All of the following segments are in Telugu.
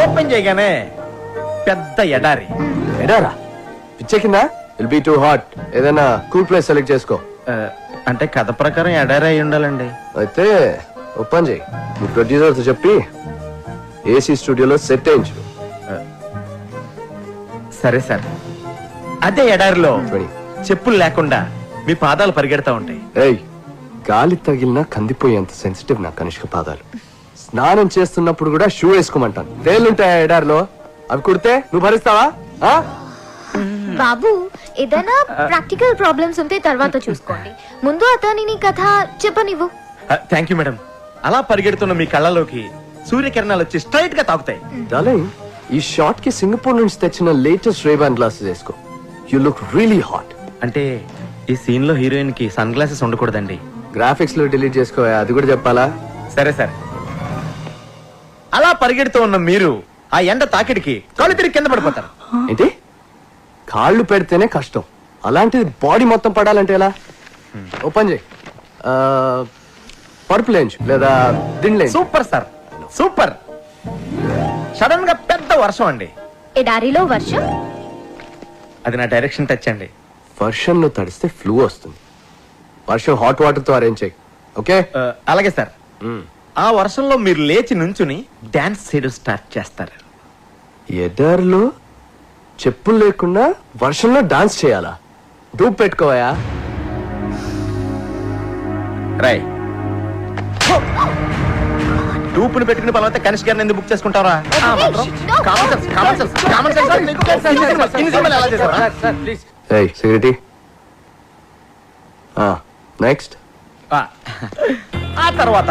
ఓపెన్ చేయగానే పెద్ద ఎడారి. ఎడారా? పిచ్చెక్కిందా? Will be too hot. ఏదైనా కూల్ ప్లేస్ సెలెక్ట్ చేసుకో. అంటే కథ ప్రకారం ఎడారి అయి ఉండాలండి. అయితే ఓపెన్ చేయి. మీ ప్రొడ్యూసర్తో చెప్పి ఏసీ స్టూడియోలో సెట్ అయించు. సరే సార్. అదే ఎడారిలో Ready. చెప్పులు లేకుండా మీ పాదాలు పరిగెడతా ఉంటాయి. ఏయ్, గాలి తగిలినా కందిపోయేంత సెన్సిటివ్ నా కనిష్క పాదాలు. స్నానం చేస్తున్నప్పుడు కూడా షూ వేసుకోమంటాను. తేలుంటాయా ఎడారిలో? అవి కుడితే నువ్వు భరిస్తావా? బాబు, ఏదైనా ప్రాక్టికల్ ప్రాబ్లమ్స్ ఉంటే తర్వాత చూసుకోండి. ముందు అతని నీ కథ చెప్పనివ్వు. Thank you madam. అలా పరిగెడుతున్న మీ కళ్ళలోకి సూర్యకిరణాలు వచ్చి స్ట్రైట్ గా తాకుతాయి. డార్లింగ్, ఈ షాట్ కి సింగపూర్ నుంచి తెచ్చిన లేటెస్ట్ రేబాన్ గ్లాసెస్ వేసుకో. You look really hot. అంటే ఈ సీన్ లో హీరోయిన్ కి సన్ గ్లాసెస్ ఉండకూడదండి. గ్రాఫిక్స్ లో డిలీట్ చేసుకో, అది కూడా చెప్పాలా? సరే సార్. అలా పరిగెడుతూ ఉన్న మీరు ఆ ఎండ తాకిడికి కాళ్ళు తిరిగి కింద పడిపోతారు. ఏంటి? కాళ్ళు పెడితేనే కష్టం, అలాంటిది బాడీ మొత్తం పడాలంటే ఎలా? ఓపెన్ చేయి. పరుపు లేంచు లేదా దిండ్లేంచు. Super sir, super. సడన్ గా పెద్ద వర్షం అండి. ఎడారిలో వర్షం? అది నా డైరెక్షన్ టచ్ అండి. వర్షంలో తడిస్తే ఫ్లూ వస్తుంది. వర్షం హాట్ వాటర్ తో అరేంజ్ చేయి. ఓకే? అలాగే సార్. ఆ వర్షంలో మీరు లేచి నుంచుని డాన్స్ చేయడం స్టార్ట్ చేస్తారు. ఎడారిలో చెప్పులు లేకుండా వర్షంలో డాన్స్ చేయాలా? డూప్ పెట్టుకోవయా? రాయ్. డూపుని పెట్టుకుని పని అయితే కనిష్క గారిని ఎందుకు బుక్ చేసుకుంటారా? Security next. ఆ తర్వాత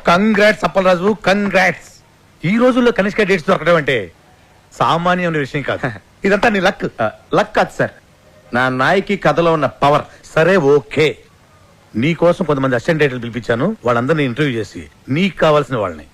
కంగ్రాట్స్ అప్పలరాజు, కంగ్రాట్స్. ఈ రోజుల్లో కనిష్క డేట్స్ దొరకడం అంటే సామాన్యమైన విషయం కాదు. ఇదంతా నీ లక్. లక్ కాదు సార్, నా నాయకి కథలో ఉన్న పవర్. సరే, ఓకే. నీ కోసం కొంతమంది అసిస్టెంట్ డైరెక్టర్లు పిలిపించాను. వాళ్ళందరినీ ఇంటర్వ్యూ చేసి నీకు కావాల్సిన వాళ్ళని.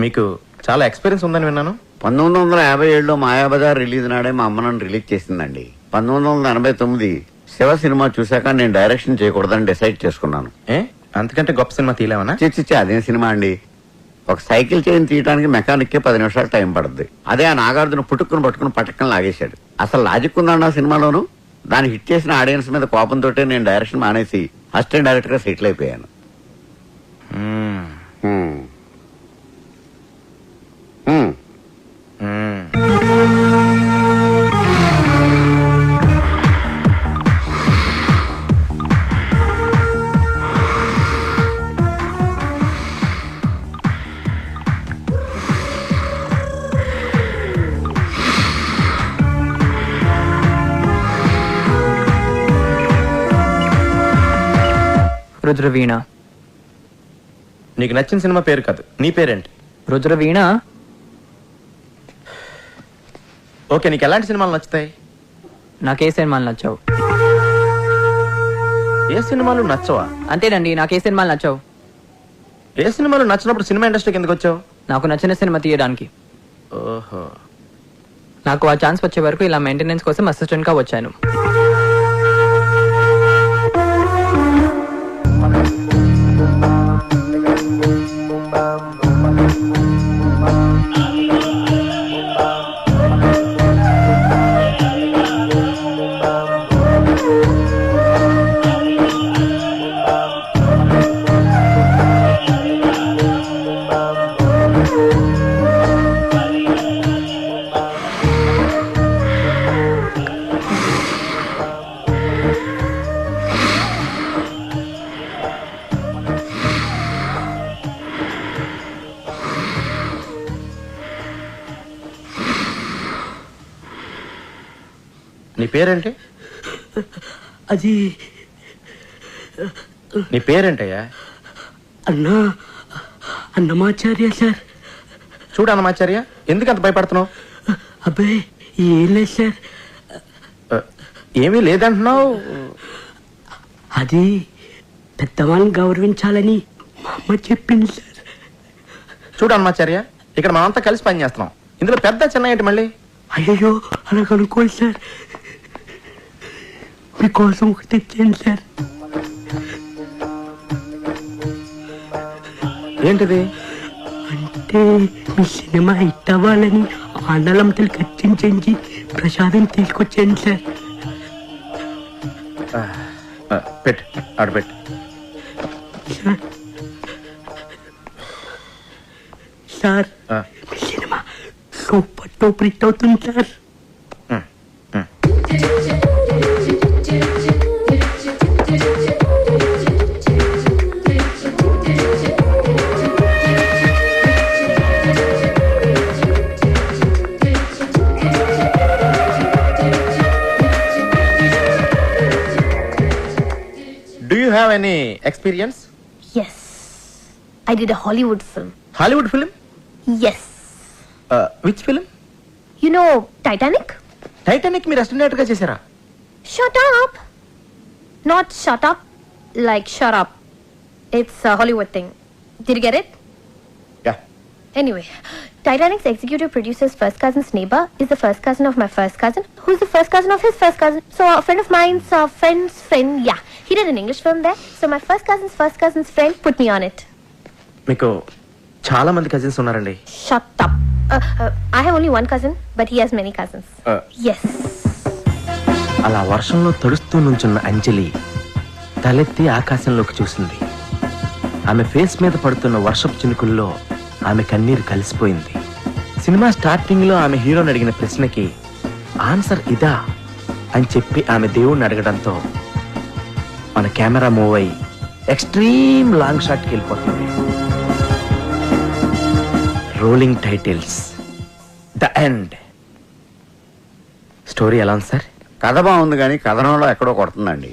మీకు చాలా ఎక్స్పీరియన్స్ ఉందని విన్నాను. 1957లో మాయాబజార్ రిలీజ్ నాడే మా అమ్మ నన్ను రిలీజ్ చేసిందండి. 1989 శివ సినిమా చూశాక నేను డైరెక్షన్ చేయకూడదని డిసైడ్ చేసుకున్నాను. అంతకంటే గొప్ప సినిమా తీయలేమన్నా? చిచ్చి, అదేం సినిమా అండి. ఒక సైకిల్ చైన్ తీయడానికి మెకానిక్ కే 10 నిమిషాలు టైం పడుద్ది. అదే ఆ నాగార్జున పుట్టుకుని పట్టుకుని పట్టకం లాగేశాడు. అసలు లాజిక్ ఉందండి ఆ సినిమాలోను. దాన్ని హిట్ చేసిన ఆడియన్స్ మీద కోపంతో నేను డైరెక్షన్ మానేసి అసిస్టెంట్ డైరెక్టర్ గా సెటిల్ అయిపోయాను. రుద్రవీణ. నీకు నచ్చిన సినిమా పేరు కాదు, నీ పేరేంటి? రుద్రవీణ. ఓకే, నీకు ఎలాంటి సినిమాలు నచ్చుతాయి? నాకే సినిమాలు నచ్చావు. ఏ సినిమాలు నచ్చవా? అంతేనండి, నాకే సినిమాలు నచ్చావు. ఏ సినిమాలు నచ్చినప్పుడు సినిమా ఇండస్ట్రీకి ఎందుకు వచ్చావు? నాకు నచ్చిన సినిమా తీయడానికి. ఓహో. నాకు ఆ ఛాన్స్ వచ్చే వరకు ఇలా మెయింటెనెన్స్ కోసం అసిస్టెంట్ గా వచ్చాను. నీ పేరేంటి? అది నీ పేరేంటయ్యా? అన్నమాచార్య సార్. చూడు అన్నమాచార్య, ఎందుకు అంత భయపడుతున్నావు? అబ్బాయి ఏం లేదు సార్. ఏమీ లేదంటున్నావు. అది పెద్దవాళ్ళని గౌరవించాలని మా అమ్మ చెప్పింది సార్. చూడు అన్నమాచార్య, ఇక్కడ మనమంతా కలిసి పని చేస్తున్నాం. ఇందులో పెద్ద చిన్న ఏంటి మళ్ళీ? అయ్యో అలా కనుక్కోండి సార్, మీకోసం ఒకటి తెచ్చాను సార్. ఏంటిది? అంటే మీ సినిమా హిట్ అవ్వాలని ఆండలంతలు ఖర్చించి ప్రసాదం తీసుకొచ్చాను సార్. పెట్టు, ఆడబెట్టు. సార్ మీ సినిమా సూపర్ టూపర్ హిట్ అవుతుంది sir. Do you have any experience? Yes, I did a Hollywood film. Hollywood film? Yes. Which film? You know Titanic? Titanic మీరు అసిస్టెంట్ గా చేశారా? Shut up. Not shut up, like shut up. It's a Hollywood thing. Did you get it? Yeah. Anyway, Titanic's executive producer's first cousin's neighbor is the first cousin of my first cousin, who's the first cousin of his first cousin. So a friend of mine's friend's friend, yeah, he did an English film there. So my first cousin's friend put me on it. మీకు చాలా మంది కజిన్స్ ఉన్నారండి. Shut up. I have only one cousin, but he has many cousins. Yes. అలా వర్షంలో తడుస్తూ నుంచున్న అంజలి తలెత్తి ఆకాశంలోకి చూసింది. ఆమె ఫేస్ మీద పడుతున్న వర్షపు చినుకుల్లో ఆమె కన్నీరు కలిసిపోయింది. సినిమా స్టార్టింగ్ లో ఆమె హీరోని అడిగిన ప్రశ్నకి ఆన్సర్ ఇదా అని చెప్పి ఆమె దేవుణ్ణి అడగడంతో మన కెమెరా మూవ్ అయ్యి ఎక్స్ట్రీమ్ లాంగ్ షాట్కి వెళ్ళిపోతుంది. Rolling titles, the end. Story ఎలా ఉంది సార్? కథ బాగుంది కానీ కథనంలో ఎక్కడో కొడుతుందండి.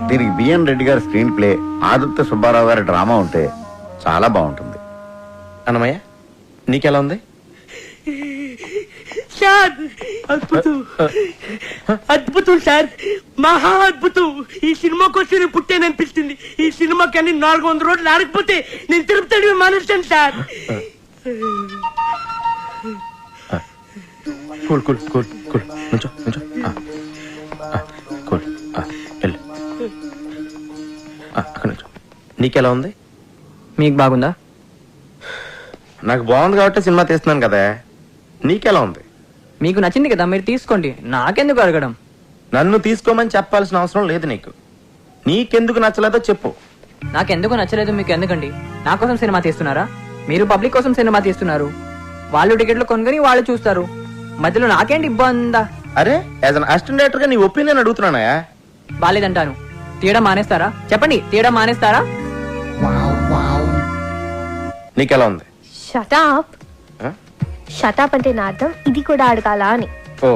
దీనికి బిఎన్ రెడ్డి గారి స్క్రీన్ ప్లే, ఆదిత్య సుబ్బారావు గారి డ్రామా ఉంటే చాలా బాగుంటుంది. అన్నమయ్య, నీకెలా ఉంది? సార్ అద్భుతం, అద్భుతం సార్, మహా అద్భుతం. ఈ సినిమా కోసం నేను పుట్టాననిపిస్తుంది. ఈ సినిమాకి అన్ని 400 రోజులు ఆడకపోతే నేను తిరుపతి మానేస్తాను sir. Cool cool cool cool, నుంచో నుంచో. కూల్, వెళ్ళు. అక్కడ నుంచో. నీకెలా ఉంది? మీకు బాగుందా? నాకు బాగుంది కాబట్టి సినిమా తీస్తున్నాను కదా. నీకెలా ఉంది? మీకు నచ్చింది కదా, మీరు తీసుకోండి. నాకెందుకు అడగడం? నన్ను తీసుకోమని చెప్పాల్సిన అవసరం లేదు నీకు. నీకెందుకు నచ్చలేదో చెప్పు. నాకెందుకు నచ్చలేదు మీకు ఎందుకండి? నా కోసం సినిమా తీస్తున్నారా? మీరు పబ్లిక్ కోసం సినిమా తీస్తున్నారు. వాళ్ళు టికెట్లు కొనుగొని వాళ్ళు చూస్తారు. మధ్యలో నాకేంటి ఇబ్బందా? అరే, యాజ్ అన్ అసిస్టెంట్ డైరెక్టర్ గా నీ ఒపీనియన్ అడుగుతున్నానా? బాలేదంటాను. తీయడం మానేస్తారా? చెప్పండి, తీయడం మానేస్తారా? నీకెలా ఉంది? Shut up. Shut up అంటే నా అర్థం ఇది కూడా అడగాల అని. ఓ,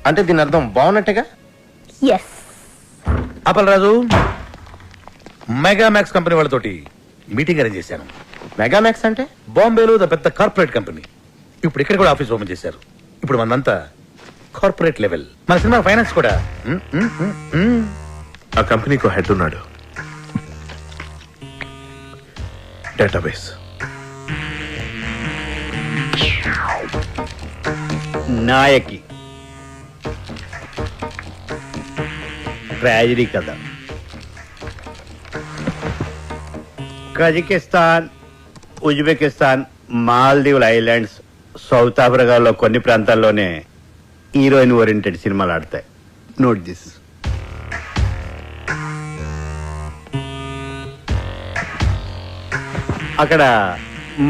అంటే దీని అర్థం బాగున్నట్టుగా. Yes. అప్పలరాజు, మెగామాక్స్ కంపెనీ వాళ్ళతోటి మీటింగ్ అరేంజ్ చేశాను. మెగామాక్స్ అంటే? బాంబేలో ద పెద్ద కార్పొరేట్ కంపెనీ. ఇప్పుడు ఇక్కడ కూడా ఆఫీస్ ఓపెన్ చేశారు. ఇప్పుడు మనంతా కార్పొరేట్ లెవెల్. మన సినిమా ఫైనాన్స్ కూడా. ఆ కంపెనీకి హెడ్ ఉన్నాడు. డేటాబేస్. నాయకి ట్రాజడీ కథ. కజకిస్తాన్, ఉజ్బెకిస్తాన్, మాల్దీవుల ఐలాండ్స్, సౌత్ ఆఫ్రికాలో కొన్ని ప్రాంతాల్లోనే హీరోయిన్ ఓరియంటెడ్ సినిమాలు ఆడతాయి. Note this. అక్కడ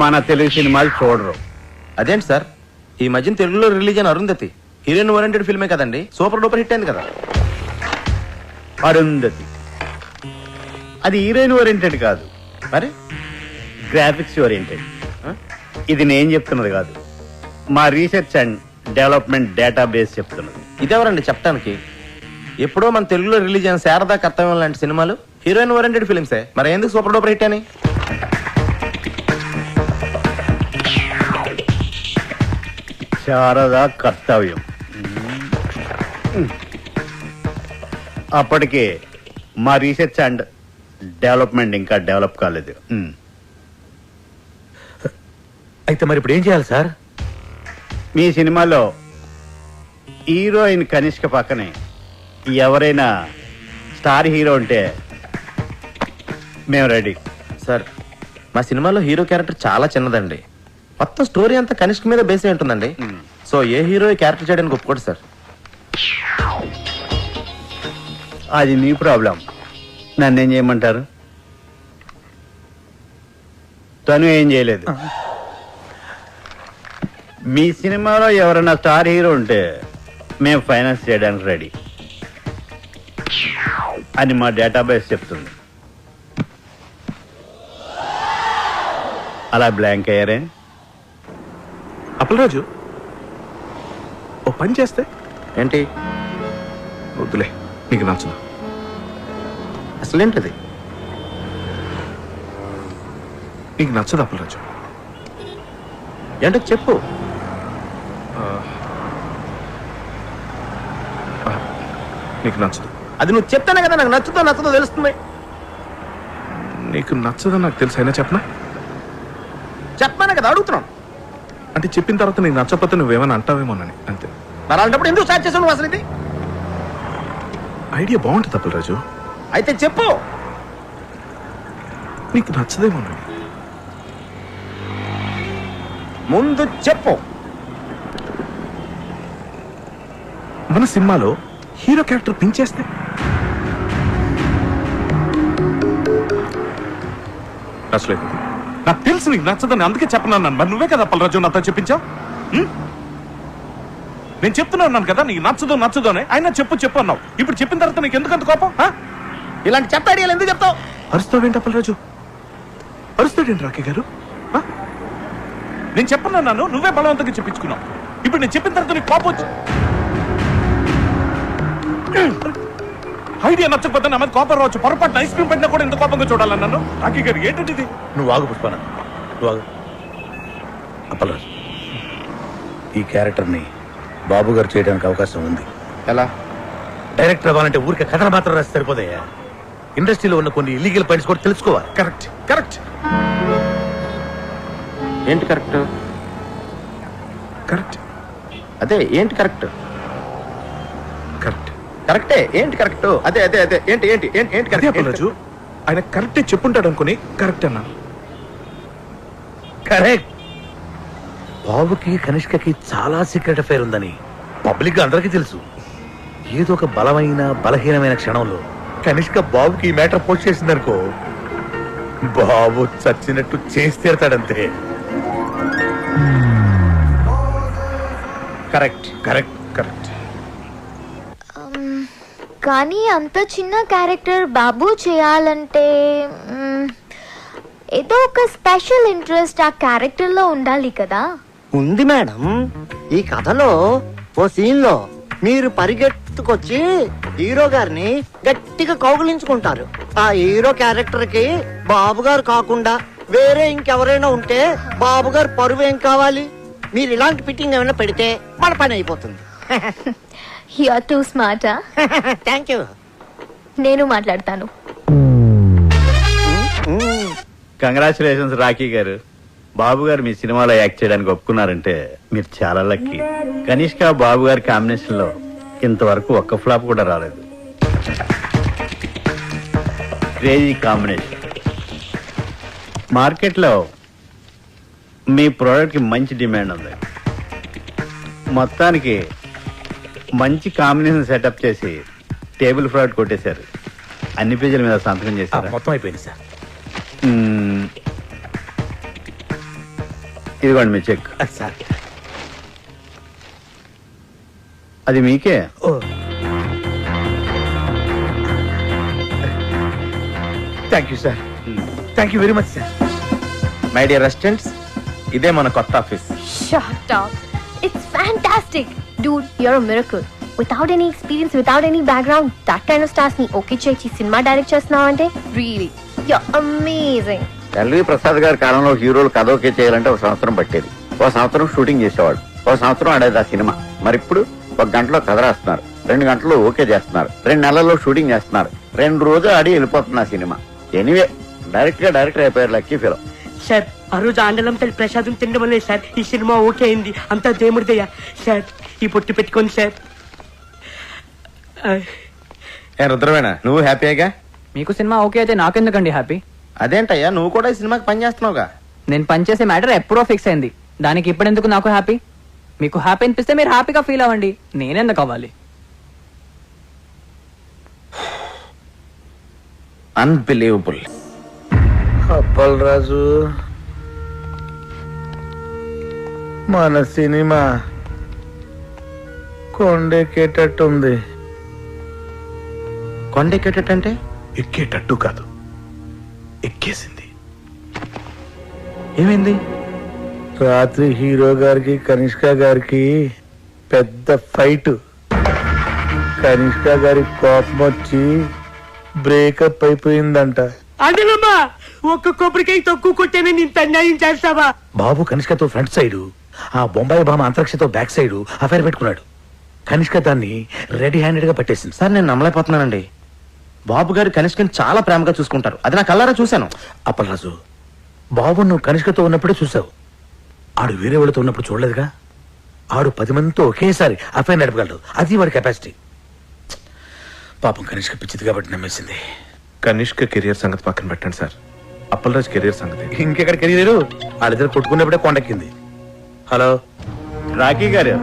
మన తెలుగు సినిమాలు చూడరు. అదేంటి సార్, ఈ మధ్యన తెలుగులో రిలీజ్ అయిన అరుంధతి హీరోయిన్ ఓరియంటెడ్ ఫిల్మే కదండి, సూపర్ డూపర్ హిట్ అయింది కదా. అరుంధతి అది హీరోయిన్ ఓరియంటెడ్ కాదు, మరి గ్రాఫిక్స్ ఓరియంటెడ్. ఇది నేను చెప్తున్నది కాదు, మా రీసెర్చ్ అండ్ డెవలప్మెంట్ డేటాబేస్ చెప్తున్నది. ఇదెవరండి చెప్పడానికి? ఎప్పుడో మన తెలుగులో రిలీజ్ అయిన శారదా కర్తవ్యం లాంటి సినిమాలు హీరోయిన్ ఓరియంటెడ్ ఫిల్మ్సే, మరి ఎందుకు సూపర్ డూపర్ హిట్ అని? శారదా కర్తవ్యం అప్పటికే మా రీసెర్చ్ అండ్ డెవలప్మెంట్ ఇంకా డెవలప్ కాలేదు. అయితే మరి ఇప్పుడు ఏం చేయాలి సార్? మీ సినిమాలో హీరోయిన్ కనిష్క పక్కనే ఎవరైనా స్టార్ హీరో ఉంటే మేము రెడీ. సార్, మా సినిమాలో హీరో క్యారెక్టర్ చాలా చిన్నదండి. మొత్తం స్టోరీ అంతా కనిష్క మీద బేస్ అయి ఉంటుందండి. సో ఏ హీరో ఈ క్యారెక్టర్ చేయడానికి ఒప్పుకోడు సార్. అది నీ ప్రాబ్లం. నన్నేం చేయమంటారు? తను ఏం చేయలేదు. మీ సినిమాలో ఎవరైనా స్టార్ హీరో ఉంటే మేము ఫైనాన్స్ చేయడానికి రెడీ అని మా డేటాబేస్ చెప్తుంది. అలా బ్లాంక్ అయ్యారే? అప్పలరాజు, ఓ పని చేస్తే ఏంటి? వద్దులే, నీకు నచ్చదు. అసలేంటిది? నీకు నచ్చదు అప్పలరాజు. ఏంటో చెప్పు. నీకు నచ్చదు. అది నువ్వు చెప్తానే కదా నాకు నచ్చుతో నచ్చదో తెలుస్తుంది. నీకు నచ్చదని నాకు తెలుసు, అయినా చెప్పనా? చెప్పానే కదా అడుగుతున్నాను. అంటే చెప్పిన తర్వాత నీకు నచ్చకపోతే నువ్వేమైనా అంటావేమోనని అంతే. మరి అలాంటప్పుడు ఎందుకు స్టార్ట్ చేసావు నువ్వు అసలు ఇది? ఐడియా బాగుంటుంది అప్పలరాజు. అయితే చెప్పు. నీకు నచ్చదేమోనని. ముందు చెప్పు. మన సినిమాలో హీరో క్యారెక్టర్ పించేస్తే నచ్చలేదు. నాకు తెలుసు నీకు నచ్చదని, అందుకే చెప్పన్నాను. మరి నువ్వే కదా అప్పలరాజు నాతో చెప్పించావు. నేను చెప్తున్నాను కదా నీకు నచ్చదు అని. అయినా చెప్పు అన్నావు. ఇప్పుడు చెప్పిన తర్వాత నీకు ఎందుకంత కోపం? ఇలాంటి చెత్త ఐడియాలు ఎందుకు చెప్తావు? అరుస్తావేంటి అప్పలరాజు? అరుస్తాడేంటి రాకే గారు? నేను చెప్పన్నాను, నువ్వే బలవంతంగా చెప్పించుకున్నావు. ఇప్పుడు నేను చెప్పిన తర్వాత నీకు కోపం వచ్చి ఐడియా నచ్చకపోతే నా మీద కోపం రావచ్చు. పొరపాటున ఐస్ క్రీమ్ పెట్టినా కూడా ఎంత కోపంగా చూడాలని నన్ను. రాకే గారు ఏంటంటే ఇది? నువ్వు ఆగు పుష్పన, నువ్వు ఆగు. అప్పలరాజు, ఈ క్యారెక్టర్ని బాబు గారు చేయడానికి అవకాశం ఉంది. ఎలా? డైరెక్టర్ అవ్వాలంటే ఊరికే కథలు మాత్రం రాసి సరిపోతాయా? ఇండస్ట్రీలో ఉన్న కొన్ని ఇల్లీగల్ పాయింట్స్ కూడా తెలుసుకోవాలి. కరెక్ట్ కరెక్ట్ ఏంటి కరెక్ట్? కరెక్ట్ అదే ఏంటి కరెక్ట్? కరెక్ట్ కరెక్టే. ఏంటి కరెక్ట్? అదే అదే అదే ఏంటి ఏంటి ఏంటి ఏంటి అదే కరెక్ట్? అప్పలరాజు, ఆయన కరెక్టే చెప్పుంటాడు అనుకుని కరెక్ట్ అన్నాను. కరెక్ట్. బాబుకి కనిష్కకి చాలా సీక్రెట్ అఫైర్ ఉందని పబ్లిక్ అందరికీ తెలుసు. ఏదో ఒక బలహీనమైన క్షణంలో కనిష్క బాబుకి ఈ మ్యాటర్ పోస్ట్ చేసిందనుకో, బాబు చచ్చినట్టు చేసి తీరతాడంతే. Correct correct correct. కానీ అంత చిన్న క్యారెక్టర్ బాబు చేయాలంటే ఏదో ఒక స్పెషల్ ఇంట్రెస్ట్ ఆ క్యారెక్టర్ లో ఉండాలి కదా. ఉంది మేడం. ఈ కథలో ఓ సీన్ లో మీరు పరిగెత్తుకొచ్చి హీరో గారిని గట్టిగా కౌగిలించుకుంటారు. ఆ హీరో క్యారెక్టర్ కి బాబు గారు కాకుండా వేరే ఇంకెవరైనా ఉంటే బాబు గారు పరువు ఏం కావాలి? మీరు ఇలాంటి ఫిట్టింగ్ ఏమైనా పెడితే మన పని అయిపోతుంది. You're too smart, huh? Thank you. నేను మాట్లాడతాను. కంగ్రాచులేషన్స్ రాఖీ గారు. బాబు గారు మీ సినిమాలో యాక్ట్ చేయడానికి ఒప్పుకున్నారంటే మీరు చాలా లక్కీ. కనిష్క బాబు గారి కాంబినేషన్ లో ఇంతవరకు ఒక్క ఫ్లాప్ కూడా రాలేదు. Crazy combination. మార్కెట్లో మీ ప్రోడక్ట్కి మంచి డిమాండ్ ఉంది. మొత్తానికి మంచి కాంబినేషన్ సెటప్ చేసి టేబుల్ ఫ్రాడ్ కొట్టేశారు. అన్ని పేజీల మీద సంతకం చేశారు. మొత్తం అయిపోయింది సార్. ఇదిగోండి మీ చెక్. సార్ అది మీకే. Thank you sir. Thank you very much sir. My dear residents, ఇదే మన కొత్త office. Shut up. It's fantastic. Dude, you're a miracle. Without any experience, without any background, that kind of stars ni okay చేసి సినిమా డైరెక్ట్ చేస్తున్నావంటే really, you're amazing. L V Prasad గారి కాలంలో హీరోలు కథ ఓకే చేయాలంటే ఒక సంవత్సరం పట్టేది. ఒక సంవత్సరం షూటింగ్ చేసేవాడు, ఒక సంవత్సరం ఆడేది ఆ సినిమా. మరి ఇప్పుడు ఒక గంటలో కథ రాస్తున్నారు, 2 గంటల్లో ఓకే చేస్తున్నారు, 2 నెలల్లో షూటింగ్ చేస్తున్నారు, 2 రోజులు ఆడి వెళ్ళిపోతుంది ఆ సినిమా. ఎనీవే డైరెక్టర్ అయిపోయారు. లక్కీ ఫీలో. సార్ ఆ రోజు ఆండలం తల్లి ప్రసాదం తినడం వల్లే సార్ ఈ సినిమా ఓకే అయింది. అంతా దేవుడిదయ్యా. సార్ ఈ పొట్టు పెట్టుకోండి సార్. ఏ రుద్రవేణ, నువ్వు హ్యాపీగా? మీకు సినిమా ఓకే అయితే నాకెందుకండి హ్యాపీ? అదేంటయ్యా, నువ్వు కూడా ఈ సినిమాకి పని చేస్తున్నావుగా. నేను పనిచేసే మ్యాటర్ ఎప్పుడో ఫిక్స్ అయింది. దానికి ఇప్పుడెందుకు నాకు హ్యాపీ? మీకు హ్యాపీ అనిపిస్తే మీరు హ్యాపీగా ఫీల్ అవ్వండి. నేనెందుకు అవ్వాలి? అన్బిలీవబుల్. అప్పల్ రాజు, మన సినిమా కొండెక్కేటట్టుంది. కొండెక్కేటంటే ఎక్కేటట్టు కాదు, ఎక్కేసింది. ఏమైంది? రాత్రి హీరో గారికి కనిష్క గారికి పెద్ద ఫైట్. కనిష్క గారి కోపం వచ్చి బ్రేకప్ అయిపోయిందంట. ఆండలమ్మా, ఒక్క కొబ్బరికాయ తక్కువ కొట్టేనే ఇంత అన్యాయం చేస్తావా? బాబు కనిష్కతో ఫ్రంట్ సైడ్, ఆ బొంబాయి బామ అంతరిక్షతో బ్యాక్ సైడ్ అఫైర్ పెట్టుకున్నాడు. కనిష్క దాన్ని రెడీ హ్యాండెడ్ గా పట్టేసింది. సార్ నేను నమ్మలేకపోతున్నానండి. బాబు గారు కనిష్కని చాలా ప్రేమగా చూసుకుంటారు. అది నా కళ్ళారా చూశాను. అప్పలరాజు, బాబు నువ్వు కనిష్కతో ఉన్నప్పుడే చూసావు, ఆడు వేరే వాళ్ళతో ఉన్నప్పుడు చూడలేదుగా. ఆడు 10 మందితో ఒకేసారి అఫైర్ నడపగలడు. అది వాడి కెపాసిటీ. పాపం కనిష్క పిచ్చిది కాబట్టి నమ్మేసింది. కనిష్క కెరియర్ సంగతి పక్కన పెట్టండి సార్, అప్పలరాజ్ కెరియర్ సంగతి. ఇంకెక్కడ కెరీరు? వాళ్ళిద్దరు కొట్టుకున్నప్పుడే కొండెక్కింది. హలో రాఖీ గారు,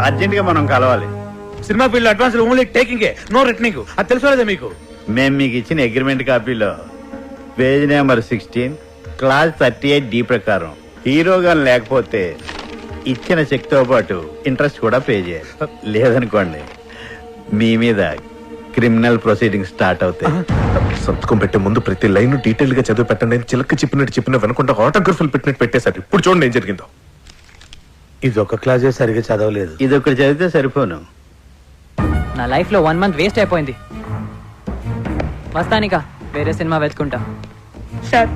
అర్జెంట్ గా మనం కలవాలి. సినిమా field advance only taking, no returning. అది తెలుసుకోలేదా మీకు? మేము మీకు ఇచ్చిన అగ్రిమెంట్ కాపీలో పేజ్ నెంబర్ 16 క్లాస్ 38D ప్రకారం హీరోగా లేకపోతే ఇచ్చిన చెక్ తో పాటు ఇంట్రెస్ట్ కూడా పే చేయాలి. లేదనుకోండి మీ మీద క్రిమినల్ ప్రొసీడింగ్ స్టార్ట్ అవుతాయి. సంతకం పెట్టే ముందు ప్రతి లైన్ డీటెయిల్ గా చదివి పెట్టండి. నేను చిలక చెప్పినట్టు వెనకుండా ఆటోగ్రఫీలు పెట్టినట్టు పెట్టేశారు. ఇప్పుడు చూడండి ఏం జరిగిందో. ఇది ఒక క్లాసే సరిగా చదవలేదు. ఇది ఒకటి చదివితే సరిపోను. నా లైఫ్ లో 1 మంత్ వేస్ట్ అయిపోయింది. వస్తానిక వేరే సినిమా వెతుకుంటా. సార్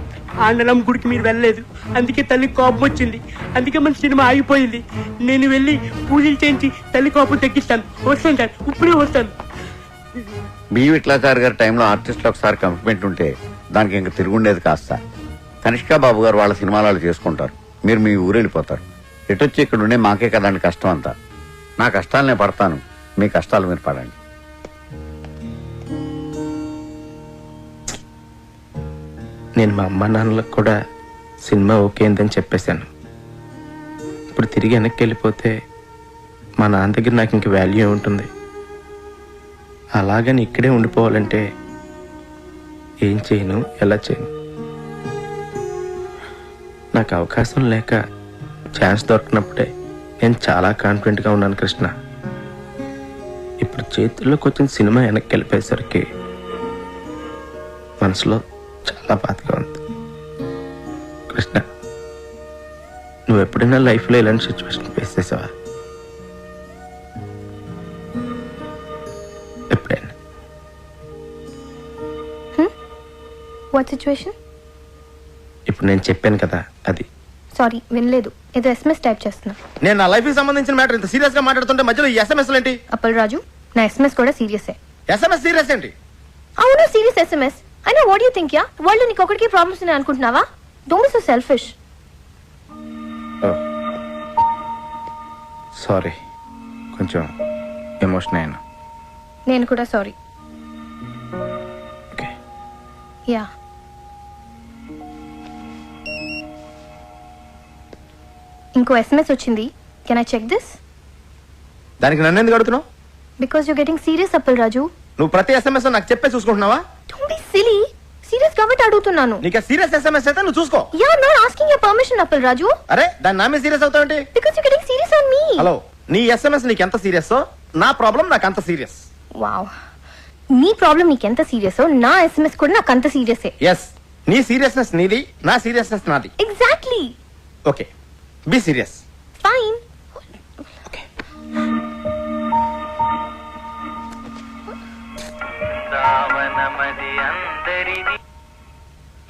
ఆండలం గుడికి మీరు వెళ్ళలేదు, అందుకే తల్లి కోపం వచ్చింది. అందుకే మన సినిమా ఆగిపోయింది. నేను వెళ్ళి పూజలు చేయించి తల్లి కోపం తగ్గిస్తాను. వస్తాను సార్, ఇప్పుడే వస్తాను. బి విట్లాచారి గారి టైంలో ఆర్టిస్టులు ఒకసారి కమిట్మెంట్ ఉంటే దానికి ఇంక తిరుగుండేది కాస్త. కనిష్క బాబు గారు వాళ్ళ సినిమాలు చేసుకుంటారు, మీరు మీ ఊరు వెళ్ళిపోతారు. ఎటొచ్చి ఇక్కడ ఉండే మాకే కదండి కష్టం అంతా. నా కష్టాలు నేను పడతాను, మీ కష్టాలు మీరు పడండి. నేను మా అమ్మ నాన్నలకు కూడా సినిమా ఓకే అయిందని చెప్పేశాను. ఇప్పుడు తిరిగి వెనక్కి వెళ్ళిపోతే మా నాన్న దగ్గర నాకు ఇంక వాల్యూ ఉంటుంది. అలాగని ఇక్కడే ఉండిపోవాలంటే ఏం చేయను, ఎలా చేయను? నాకు అవకాశం లేక ఛాన్స్ దొరికినప్పుడే నేను చాలా కాన్ఫిడెంట్గా ఉన్నాను కృష్ణ. ఇప్పుడు చేతుల్లోకి వచ్చిన సినిమా వెనక్కి వెళ్ళిపోయేసరికి మనసులో చాలా బాధగా ఉంది. కృష్ణ, నువ్వు ఎప్పుడైనా లైఫ్లో ఇలాంటి సిచ్యువేషన్ ఫేస్ చేసావా? ఎప్పుడైనా? What situation? ఇప్పుడు నేను చెప్పాను కదా అది. సారీ, వినలేదు. ఏదో SMS టైప్ చేస్తున్నా. నేను నా లైఫ్ కి సంబంధించిన మ్యాటర్ ఇంత సీరియస్ గా మాట్లాడుతుంటే మధ్యలో ఈ SMS ఏంటి? అప్పల్ రాజు, నా SMS కూడా సీరియసే. SMS సీరియస్ ఏంటి? అవును, సీరియస్ SMS. అయినా what you think ya? World నీకు ఒకటికి ప్రాబ్లమ్స్ ఉన్నాయి అనుకుంటున్నావా? Don't be so selfish. Sorry, కొంచెం ఎమోషన్ అయ్యాను. నేను కూడా సారీ. ఓకే. యా. ఇంకో SMS వచ్చింది. Can I check this? దానికి నన్ను ఎందుకు అడుగుతున్నావు? Because you getting serious Appal Raju. నువ్వు ప్రతి SMS నాకు చెప్పే చూసుకుంటున్నావా? Don't be silly. సీరియస్ కాబట్టి అడుగుతున్నాను. నీకు సీరియస్ SMS అయితే నువ్వు చూసుకో. Ya, not asking your permission Appal Raju. అరే, దాని నామే సీరియస్ అవుతావేంటి? Because you getting serious on me. Hello, నీ SMS నీకు ఎంత సీరియస్, నా ప్రాబ్లం నాకు అంత సీరియస్. వావ్. నీ ప్రాబ్లం నీకెంత సీరియస్, నా SMS కూడా నాకు అంత సీరియసే. ఎస్, నీ సీరియస్నెస్ నీది, నా సీరియస్నెస్ నాది. Exactly. Okay, be serious. Fine.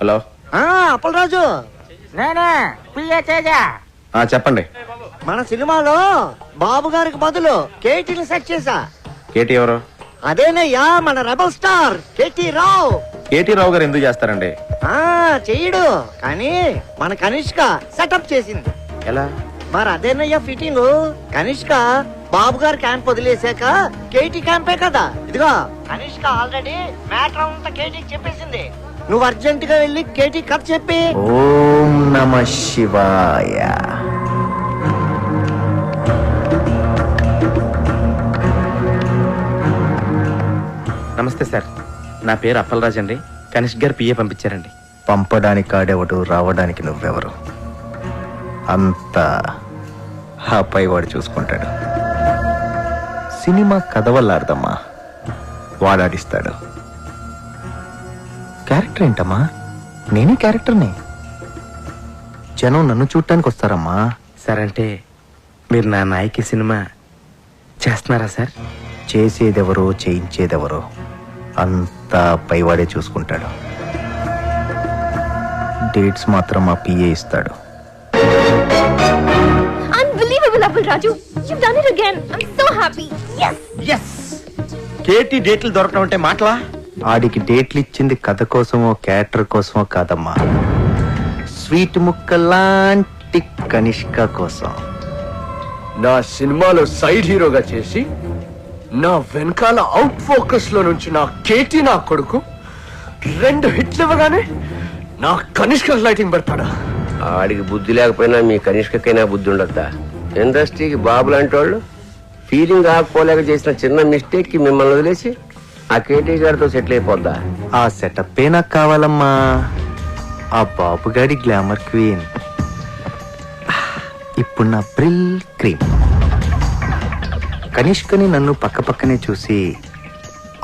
Hello. Appal Raju, నేనే పిఏ తేజ. చెప్పండి. మన సినిమాలో బాబు గారికి బదులు కేటీని సెట్ చేశా. కేటీ ఎవరు? అదేనయ్యా, మన రెబల్ స్టార్ కేటీ రావు. కేటీ రావు గారు ఎందుకు చేస్తారండి? చెయ్యడు, కానీ మన కనిష్క సెటప్ చేసింది. ఎలా? మరి అదేనయ్యా ఫిట్టింగ్. కనిష్క బాబు గారు క్యాంప్ వదిలేసాక కేటీ క్యాంపే కదా. ఇదిగో కనిష్క ఆల్రెడీ మ్యాటర్ అంతా కేటీకి చెప్పేసింది. నువ్వు అర్జెంట్ గా వెళ్ళి కేటీ కథ చెప్పి. ఓం నమః శివాయ. నమస్తే సార్, నా పేరు అప్పలరాజ్ అండి. కనిష్క్ గారు పిఏ పంపించారండి. పంపడానికి ఆడేవాడు, రావడానికి నువ్వెవరు? అంతా ఆ పైవాడు చూసుకుంటాడు. సినిమా కథ వల్ల అర్థమ్మా, వాడాడిస్తాడు. క్యారెక్టర్ ఏంటమ్మా? నేనే క్యారెక్టర్ని. జనం నన్ను చూడటానికి వస్తారమ్మా. సార్, అంటే మీరు నా నాయకి సినిమా చేస్తున్నారా సార్? చేసేదెవరో చేయించేదెవరో అంతా పైవాడే చూసుకుంటాడు. డేట్స్ మాత్రం మా పిఏ ఇస్తాడు. Unbelievable, Appal Raju. You've done it again. I'm so happy. Yes. Yes. KT డేట్లు దొరకడం అంటే మాటలా? ఆడికి డేట్లు ఇచ్చింది కథ కోసమో క్యారెక్టర్ కోసమో కాదమ్మా, స్వీట్ ముక్క లాంటి కనిష్క కోసం. నా సినిమాలో సైడ్ హీరోగా చేసి నా వెనకాల అవుట్ ఫోకస్ లో నుంచి నా కేటీ నా కొడుకు 2 హిట్లు ఇవ్వగానే నా కనిష్క లైటింగ్ పెడతాడా? ఆడికి బుద్ధి లేకపోయినా మీ కనిష్కకైనా బుద్ధి ఉండద్దా? ఇండస్ట్రీకి బాబు లాంటి వాళ్ళు ఫీలింగ్ ఆకపోలేక చేసిన చిన్న మిస్టేక్ కి మిమ్మల్ని వదిలేసి ఆ కేటీ గారితో సెటిల్ అయిపోద్దా? ఆ సెటప్ నాకు కావాలమ్మా. ఆ బాబుగాడి గ్లామర్ క్వీన్ ఇప్పుడు నా బ్రిల్ క్రీమ్. కనిష్కని నన్ను పక్క పక్కనే చూసి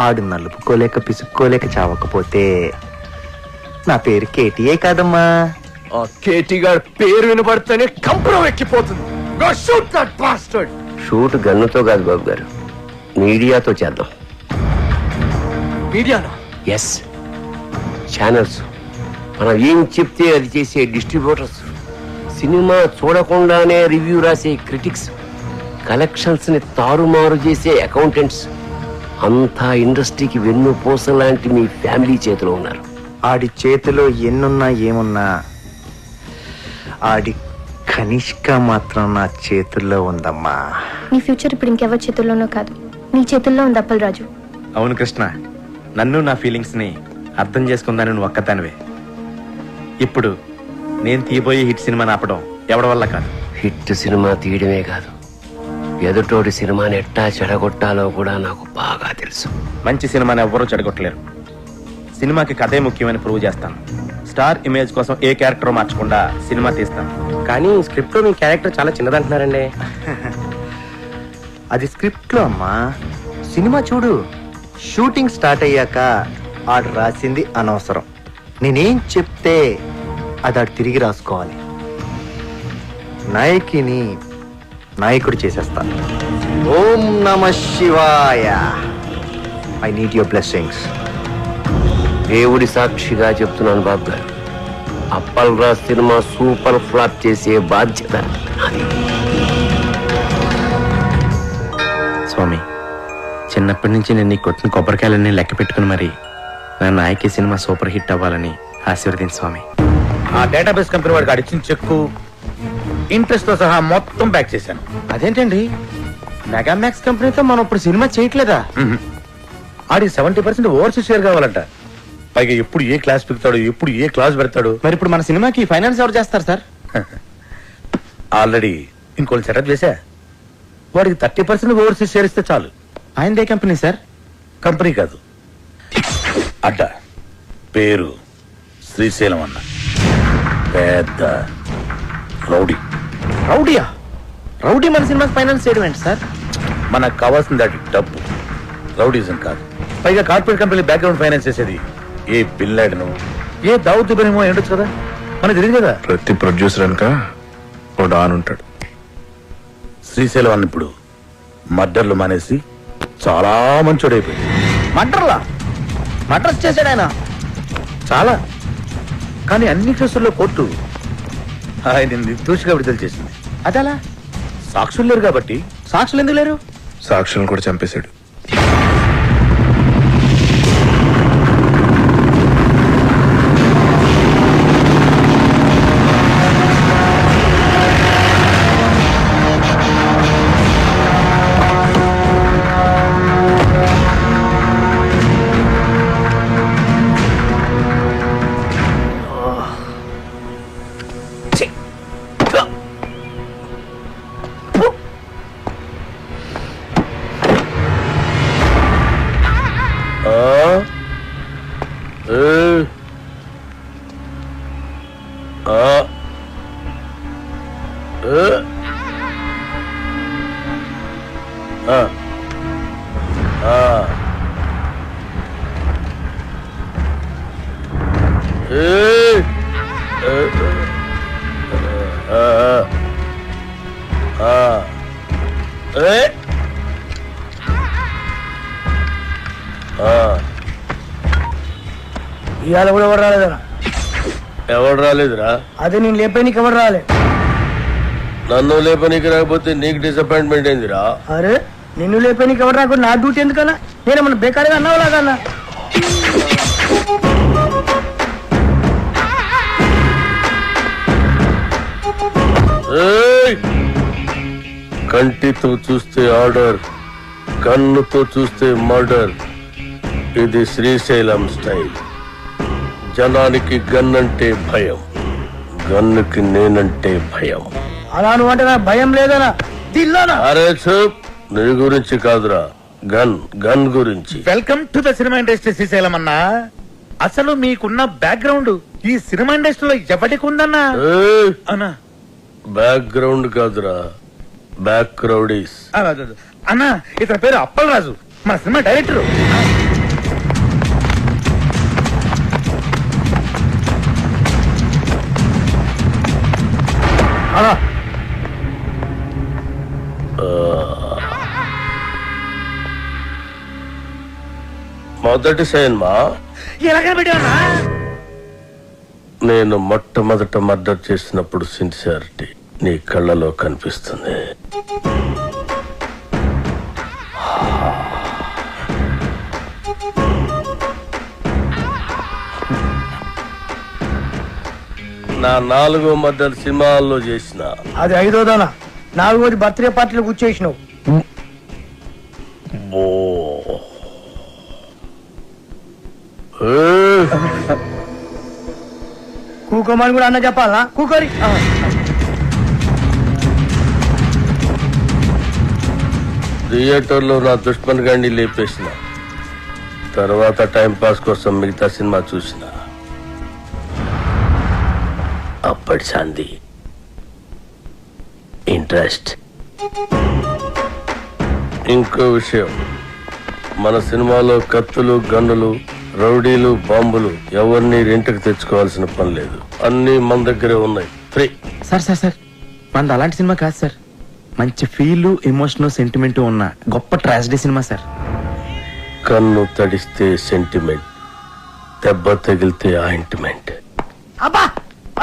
ఆడు నలుపుకోలేక పిసుక్కోలేక చావకపోతే నా పేరు కేటీఏ కాదమ్మా. ఆ కేటీ గారి పేరు వినబడితేనే కంపరం ఎక్కిపోతుంది. Go shoot that bastard. Shoot గన్నుతో కాదు బాబు గారు, మీడియాతో చేద్దాం. మీడియానా? ఎస్, ఛానల్స్, మనం ఏం చెప్తే అది చేసే డిస్ట్రిబ్యూటర్స్, సినిమా చూడకుండానే రివ్యూ రాసే క్రిటిక్స్, కలెక్షన్స్ ని తారుమారు చేసే అకౌంటెంట్స్, అంతా ఇండస్ట్రీకి వెన్నుపూస లాంటి మీ ఫ్యామిలీ చేతిలో ఉన్నారు. ఆడి చేతిలో ఎన్నున్నా ఏమున్నా ఆడి కనిష్క మాత్రం నా చేతుల్లో ఉందమ్మా. నీ ఫ్యూచర్ ఇప్పుడు ఇంకెవరి చేతుల్లోనో కాదు, నీ చేతుల్లో ఉంది అప్పల్ రాజు. అవును కృష్ణ, నన్ను నా ఫీలింగ్స్ ని అర్థం చేసుకుందాని నువ్వు ఒక్కదానివే. ఇప్పుడు నేను తీయబోయే హిట్ సినిమాని ఆపడం ఎవడి వల్ల కాదు. హిట్ సినిమా తీయడమే కాదు, ఎదుటోడి సినిమాని ఎట్టా చెడగొట్టాలో కూడా నాకు బాగా తెలుసు. మంచి సినిమాని ఎవ్వరూ చెడగొట్టలేరు. సినిమాకి కథే ముఖ్యమని ప్రూవ్ చేస్తాను. స్టార్ ఇమేజ్ కోసం ఏ క్యారెక్టర్ మార్చకుండా సినిమా తీస్తాను. కానీ స్క్రిప్ట్ లో మీ క్యారెక్టర్ చాలా చిన్నదంటున్నారండి. అది స్క్రిప్ట్ లో అమ్మా. సినిమా చూడు, షూటింగ్ స్టార్ట్ అయ్యాక ఆడు రాసింది అనవసరం. నేనేం చెప్తే అది ఆడు తిరిగి రాసుకోవాలి. నాయకిని నాయకుడు చేసేస్తాను. ఓం నమః శివాయ. I need your blessings. దేవుడి సాక్షిగా చెప్తున్నాను బాబు గారు, Appal Raj cinema super flop చేసే బాధ్యత నాది. స్వామి, చిన్నప్పటి నుంచి నేను నీ కొట్టిన కొబ్బరికాయలన్నీ లెక్క పెట్టుకుని మరి నా నాయకి సినిమా సూపర్ హిట్ అవ్వాలని ఆశీర్వదించు స్వామి. ఆ డేటాబేస్ కంపెనీ వాడికి అడిచిన చెక్కు ఇంట్రెస్ట్ తో సహా మొత్తం బ్యాక్ చేశాను. అదేంటండి, మెగామాక్స్ కంపెనీతో మనం ఇప్పుడు సినిమా చేయట్లేదా? ఆడికి 70% ఓవర్సీస్ షేర్ కావాలంట. పైగా ఎప్పుడు ఏ క్లాస్ పెడతాడు, ఎప్పుడు ఏ క్లాస్ పెడతాడు. మరి ఇప్పుడు మన సినిమాకి ఫైనాన్స్ ఎవరు చేస్తారు సార్? ఆల్రెడీ ఇంకోటి సెటప్ చేశా. వాడికి 30% ఓవర్సీస్ షేర్ ఇస్తే చాలు. ఆయనదే కంపెనీ సార్? కంపెనీ కాదు, అడ్డ. పేరు శ్రీశైలం అన్న. పెద్ద రౌడీ. రౌడీయా? రౌడీ మన సినిమాకి ఫైనాన్స్ చేయడం ఏంటి సార్? మనకు కావాల్సింది అది డబ్బు, రౌడీజం కాదు. పైగా కార్పొరేట్ కంపెనీ బ్యాక్గ్రౌండ్ ఫైనాన్స్ చేసేది ఏ బిల్లాడను, ఏ దావుద్ ఇబ్రహీమో ఏంటొచ్చు కదా, మనకు తెలియదు కదా. ప్రతి ప్రొడ్యూసర్ అనక ఓ డాన్ ఉంటాడు. శ్రీశైలం అన్న ఇప్పుడు మర్డర్లు మానేసి చాలా మంచోడైపోయింది. మర్డర్లా? మర్డర్స్ చేశాడు ఆయన? చాలా. కానీ అన్ని కేసుల్లో కోర్టు ఆయన నిర్దోషిగా విడుదల చేసింది. అదలా? సాక్షులు లేరు కాబట్టి. సాక్షులు ఎందుకు లేరు? సాక్షులను కూడా చంపేశాడు. ఇవాళ కూడా ఎవరు రాలేదరా? ఎవడు రాలేదురా? అదే నేను లేపేనికి ఎవరు రాలే. నన్ను లేపనీకి రాకపోతే నీకు డిసప్పాయింట్మెంట్ ఏందిరా? అరే నిన్ను లేపేనికి ఎవరు రాకుండా నా డ్యూటీ ఎందుకన్నా? నేనేమన్నా బేకారీగా అన్నావు లాగన్నా? కంటితో చూస్తే ఆర్డర్, కన్నుతో చూస్తే మర్డర్. ఇది శ్రీశైలం స్టైల్. జనానికి గన్ అంటే భయం, గన్నుకి నేనంటే భయం. అలా నువ్వు అంటే నాకు భయం లేదనా? దిల్లానా? అరే చూప్, నీ గురించి కాదురా, గన్ గన్ గురించి. Welcome to the cinema industry Srisailam అన్నా. అసలు మీకున్న బ్యాక్గ్రౌండ్ ఈ సినిమా ఇండస్ట్రీలో ఎవరికి ఉందన్నా? అన్నా బ్యాక్గ్రౌండ్ కాదురా, బ్యాక్ క్రౌడీస్. అన్నా ఇతని పేరు అప్పల్ రాజు, మన సినిమా డైరెక్టర్. మొదటి సినిమా ఎలాగా పెట్టావన్నా? నేను మొట్టమొదట మర్డర్ చేసినప్పుడు సిన్సియారిటీ నీ కళ్ళలో కనిపిస్తుంది. నా 4వ మర్డర్ సినిమాల్లో చేసిన. అది 5వదనా? 4వది బర్త్డే పార్టీలో కూర్చేసినావు. కూకోమని కూడా అన్న చెప్పాలా? కూకోరి. థియేటర్లో నా దుష్మన్ గాండి లేపేసిన తర్వాత టైం పాస్ కోసం మిగతా సినిమా చూసిన. అప్పటి శాంతి ఇంట్రెస్ట్. ఇంకో విషయం, మన సినిమాలో కత్తులు, గన్నులు, రౌడీలు, బాంబులు ఎవరిని రెంట్కి తెచ్చుకోవాల్సిన పని లేదు. అన్ని మన దగ్గరే ఉన్నాయి, ఫ్రీ. సార్ సార్ సార్, మనది అలాంటి సినిమా కాదు సార్. మంచి ఫీల్, ఎమోషన్, సెంటిమెంట్ ఉన్న గొప్ప ట్రాజడీ సినిమా సార్. కన్ను తడిస్తే సెంటిమెంట్, దెబ్బ తగిలితే ఆయింట్మెంట్. అబ్బా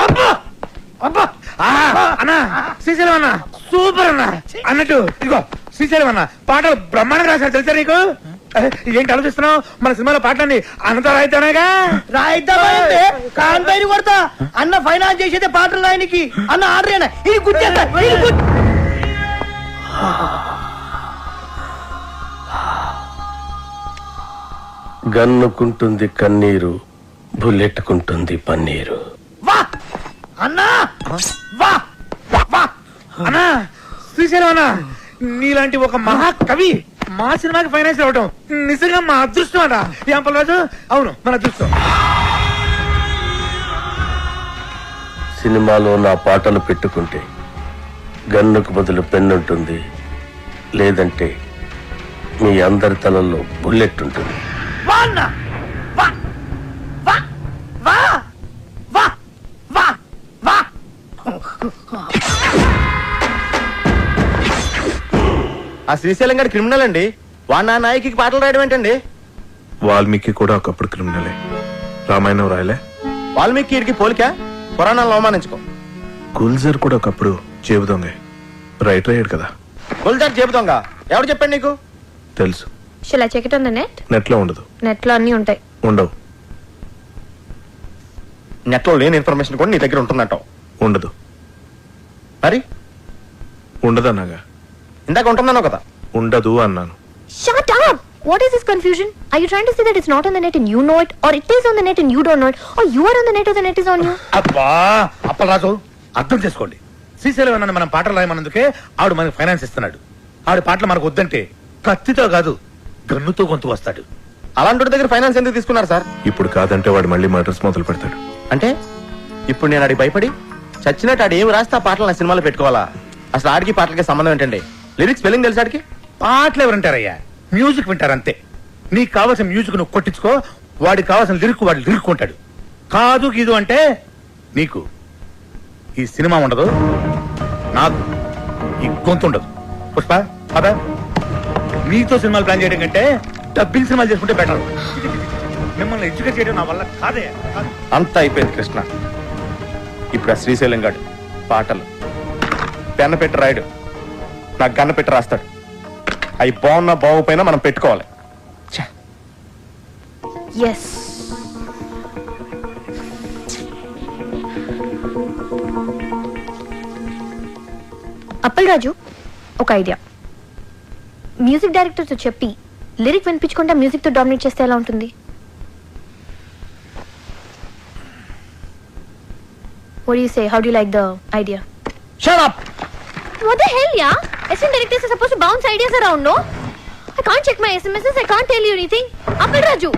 అబ్బా అబ్బా అన్నా శ్రీశైలం అన్న సూపర్ అన్న అన్నట్టు ఇదిగో శ్రీశైలం అన్న పాటలు బ్రహ్మాండంగా రాశారు తెలుసా నీకు? ఏంటి ఆలోచిస్తున్నావు? మన సినిమాలో పాటలన్నీ అన్నతో రాయితేనేగా. రాయిద్దామంటే కాన్ పైన కొడతా. అన్న ఫైనాన్స్ చేసేదే పాటలు రాయనికి. అన్న ఆర్డర్ ఇది గుర్తేస్తా. గన్నుకుంటుంది కన్నీరు, బుల్లెట్టుకుంటుంది పన్నీరు. వా అన్నా వా వా అన్నా శ్రీశైలం అన్న నీలాంటి ఒక మహాకవి మా సినిమాకి ఫైనాన్స్ అవ్వటం నిజంగా మా అదృష్టం అన్న. రాజు అవును మన అదృష్టం. సినిమాలో నా పాటలు పెట్టుకుంటే గన్నుకు బదులు పెన్నుంటుంది, లేదంటే మీ అందరి తలల్లో బుల్లెట్ ఉంటుంది. వా అన్నా వా వా వా వా వా వా ఆ శ్రీశైలం గారి క్రిమినల్ అండి. వాడు నా నాయకి పాటలు రాయడం ఏంటండి? వాల్మీకి కూడా ఒకప్పుడు క్రిమినలే. రామాయణం రాయలే. వాల్మీకి వీడికి పోలిక, పురాణాలను అవమానించుకో. గుల్జర్ కూడా ఒకప్పుడు జేబు దొంగే. రైటర్ అయ్యాడు కదా. గుల్జార్ చెబుతాంగా ఎవరు చెప్పండి నీకు? తెలుసు. Shall I check it on the net? Net లో ఉండదు. నెట్ లో అన్ని ఉంటాయి. ఉండవు. నెట్ లో లేని ఇన్ఫర్మేషన్ కూడా నీ దగ్గర ఉంటున్నట్టు. ఉండదు. మరి ఉండదన్నాగా. ఇందాక ఉంటున్నాను కదా. ఉండదు అన్నాను. Shut up! What is this confusion? Are you trying to say that it's not on the net and you know it, or it is on the net and you don't know it, or you are on the net or the net is on you? అబ్బా అప్పలరాజు అర్థం చేసుకోండి. శ్రీశైలం అన్న మనం పాటలు రాయమన్నందుకే ఆవిడ మనకి ఫైనాన్స్ ఇస్తున్నాడు. ఆవిడ పాటలు మనకు వద్దంటే కత్తితో కాదు గన్నుతో గొంతు వస్తాడు. అలాంటి దగ్గర ఫైనాన్స్ ఎందుకు తీసుకున్నారు సార్? ఇప్పుడు కాదంటే వాడు మళ్ళీ మర్డర్స్ మొదలు పెడతాడు. అంటే ఇప్పుడు నేను ఆడికి భయపడి చచ్చినట్టు ఆడు ఏమి రాస్తే ఆ పాటలు నా సినిమాలో పెట్టుకోవాలా? అసలు ఆడికి పాటలకి సంబంధం ఏంటండి? లిరిక్స్ స్పెల్లింగ్ తెలుసు ఆడికి? పాటలు ఎవరంటారయ్యా? మ్యూజిక్ వింటారు అంతే. నీకు కావాల్సిన మ్యూజిక్ నువ్వు కొట్టించుకో, వాడికి కావాల్సిన లిరిక్ వాడు లిరుక్కుంటాడు. కాదు గీదు అంటే నీకు ఈ సినిమా ఉండదు, నాకు ఈ గొంతు ఉండదు. పుష్ప అదా నీతో సినిమాలు ప్లాన్ చేయడం కంటే డబ్బింగ్ సినిమాలు చేసుకుంటే బెటర్. మిమ్మల్ని ఎడ్యుకేట్ చేయడం నా వల్ల కాదే. అంతా అయిపోయింది కృష్ణ. ఇప్పుడు ఆ శ్రీశైలం గాడు పాటలు పెన్న పెట్టి రాయడు, నాకు గన్న పెట్టి రాస్తాడు. అవి బాగున్నా బాగుపోయినా మనం పెట్టుకోవాలి. Yes. అప్పల్ రాజు, ఒక ఐడియా. మ్యూజిక్ డైరెక్టర్ తో చెప్పి లిరిక్ వినిపించకుండా మ్యూజిక్ తో డామినేట్ చేస్తే ఎలా ఉంటుంది? What do you say? How do you like the idea? Shut up! What the hell, yeah? Assistant directors are supposed to bounce ideas around, no? I can't check my SMSs. I can't tell you anything. Appal Raju.